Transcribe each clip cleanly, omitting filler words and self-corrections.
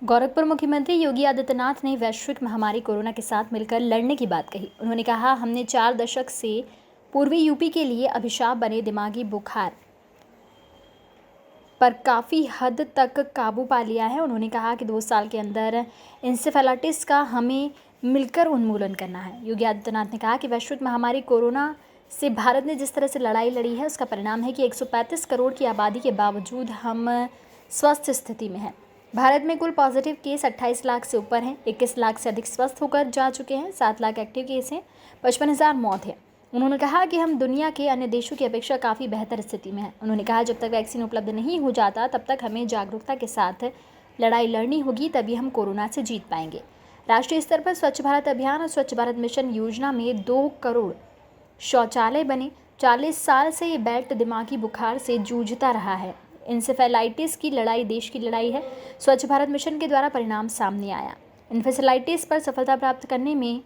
गोरखपुर मुख्यमंत्री योगी आदित्यनाथ ने वैश्विक महामारी कोरोना के साथ मिलकर लड़ने की बात कही। उन्होंने कहा, हमने 4 दशक से पूर्वी यूपी के लिए अभिशाप बने दिमागी बुखार पर काफ़ी हद तक काबू पा लिया है। उन्होंने कहा कि 2 साल के अंदर इंसेफेलाइटिस का हमें मिलकर उन्मूलन करना है। योगी आदित्यनाथ ने कहा कि वैश्विक महामारी कोरोना से भारत ने जिस तरह से लड़ाई लड़ी है, उसका परिणाम है कि 135 करोड़ की आबादी के बावजूद हम स्वस्थ स्थिति में हैं। भारत में कुल पॉजिटिव केस 28 लाख से ऊपर हैं, 21 लाख से अधिक स्वस्थ होकर जा चुके हैं, 7 लाख एक्टिव केस हैं, 55,000 मौत है। उन्होंने कहा कि हम दुनिया के अन्य देशों की अपेक्षा काफ़ी बेहतर स्थिति में हैं। उन्होंने कहा, जब तक वैक्सीन उपलब्ध नहीं हो जाता तब तक हमें जागरूकता के साथ लड़ाई लड़नी होगी, तभी हम कोरोना से जीत पाएंगे। राष्ट्रीय स्तर पर स्वच्छ भारत अभियान और स्वच्छ भारत मिशन योजना में 2 करोड़ शौचालय बने। 40 साल से ये बेल्ट दिमागी बुखार से जूझता रहा है। इंसेफेलाइटिस की लड़ाई देश की लड़ाई है। स्वच्छ भारत मिशन के द्वारा परिणाम सामने आया। इंसेफेलाइटिस पर सफलता प्राप्त करने में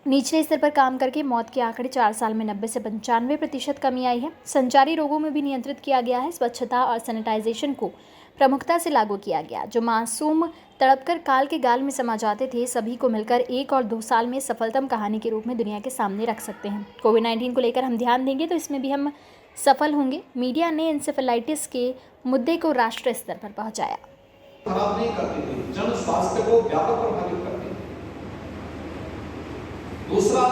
निचले स्तर पर काम करके मौत के आंकड़े 4 साल में 90 से 95% कमी आई है। संचारी रोगों में भी नियंत्रित किया गया है। स्वच्छता और सैनिटाइजेशन को प्रमुखता से लागू किया गया। जो मासूम तड़पकर काल के गाल में समा जाते थे, सभी को मिलकर 1 और 2 साल में सफलतम कहानी के रूप में दुनिया के सामने रख सकते हैं। कोविड-19 को लेकर हम ध्यान देंगे तो इसमें भी हम सफल होंगे। मीडिया ने इंसेफेलाइटिस के मुद्दे को राष्ट्रीय स्तर पर पहुंचाया। खराब नहीं करती थी, जन स्वास्थ्य को व्यापक प्रभावित करती थी। दूसरा,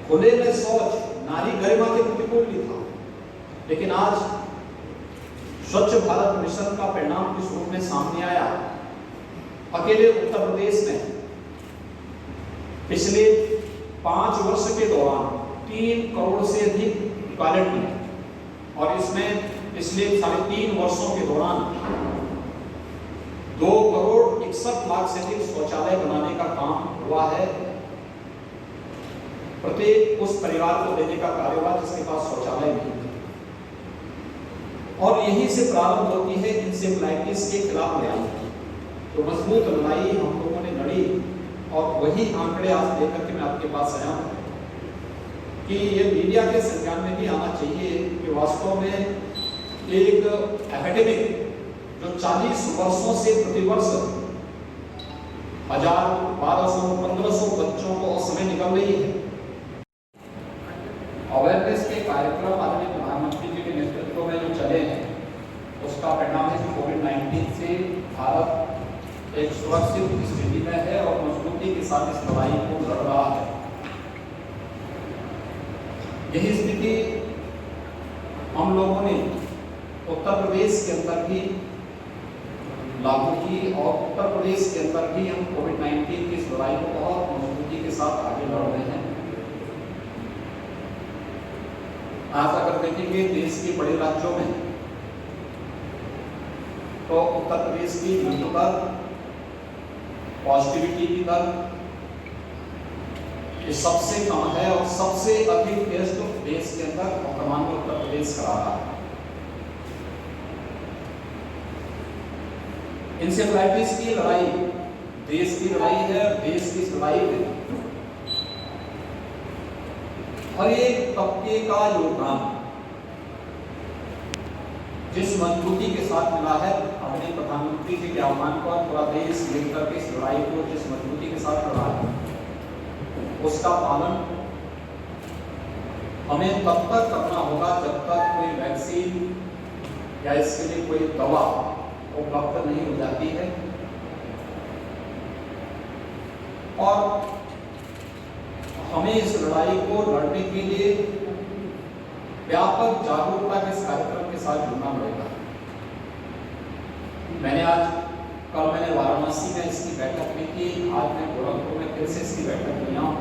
खुले में शौच नारी गरिमा के प्रतिकूल भी था, लेकिन आज स्वच्छ भारत मिशन का परिणाम किस रूप में सामने आया। अकेले उत्तर प्रदेश में पिछले 5 वर्ष के दौरान 3 करोड़ से अधिक टॉयलेट बने और इसमें पिछले 3.5 वर्षों के दौरान 2 करोड़ 61 लाख से अधिक शौचालय बनाने का काम हुआ है। प्रत्येक उस परिवार को देने का कार्य हुआ जिसके पास शौचालय नहीं है। और यहीं से प्रारंभ होती है इंसेफेलाइटिस के खिलाफ लड़ाई। तो मजबूत लड़ाई हम लोगों ने लड़ी और वही आंकड़े आज लेकर के मैं आपके पास आया हूं कि ये मीडिया के संज्ञान में भी आना चाहिए कि वास्तव में एक एपिडेमिक जो 40 वर्षों से प्रतिवर्ष 1000, 1200, 1500 बच्चों को उस समय निकल रही है। अवेयरनेस के कार्यक्रम आदरणीय प्रधानमंत्री जी के नेतृत्व में जो चले हैं, उसका परिणाम है कि कोविड-19 से भारत एक सुरक्षित स्थिति में है और मजबूती के साथ इस लड़ाई को लड़ रहा है। यही स्थिति हम लोगों ने उत्तर प्रदेश के अंदर भी लागू की और उत्तर प्रदेश के अंदर भी हम कोविड-19 की इस लड़ाई को बहुत मजबूती के साथ आगे लड़ रहे हैं। आज अगर देखेंगे देश के बड़े राज्यों में तो उत्तर प्रदेश की मृत्यु दर, पॉजिटिविटी की दर ये सबसे कम है और सबसे अधिक टेस्ट देश के अंदर वर्तमान में उत्तर प्रदेश करा रहा है। इंसेफेलाइटिस की लड़ाई देश की लड़ाई है और देश की लड़ाई में हर एक तबके का योगदान जिस मजबूती के साथ मिला है, अपने प्रधानमंत्री जी के आह्वान पर पूरा देश मिलकर के इस लड़ाई को जिस मजबूती के साथ लड़ा है, उसका पालन हमें तब तक करना होगा जब तक कोई वैक्सीन या इसके लिए कोई दवा उपलब्ध नहीं हो जाती है। और हमें इस लड़ाई को लड़ने के लिए व्यापक जागरूकता के इस कार्यक्रम के साथ जुड़ना पड़ेगा। कल मैंने वाराणसी में इसकी बैठक में की, आज मैं गोरखपुर में फिर से इसकी बैठक में आया हूं।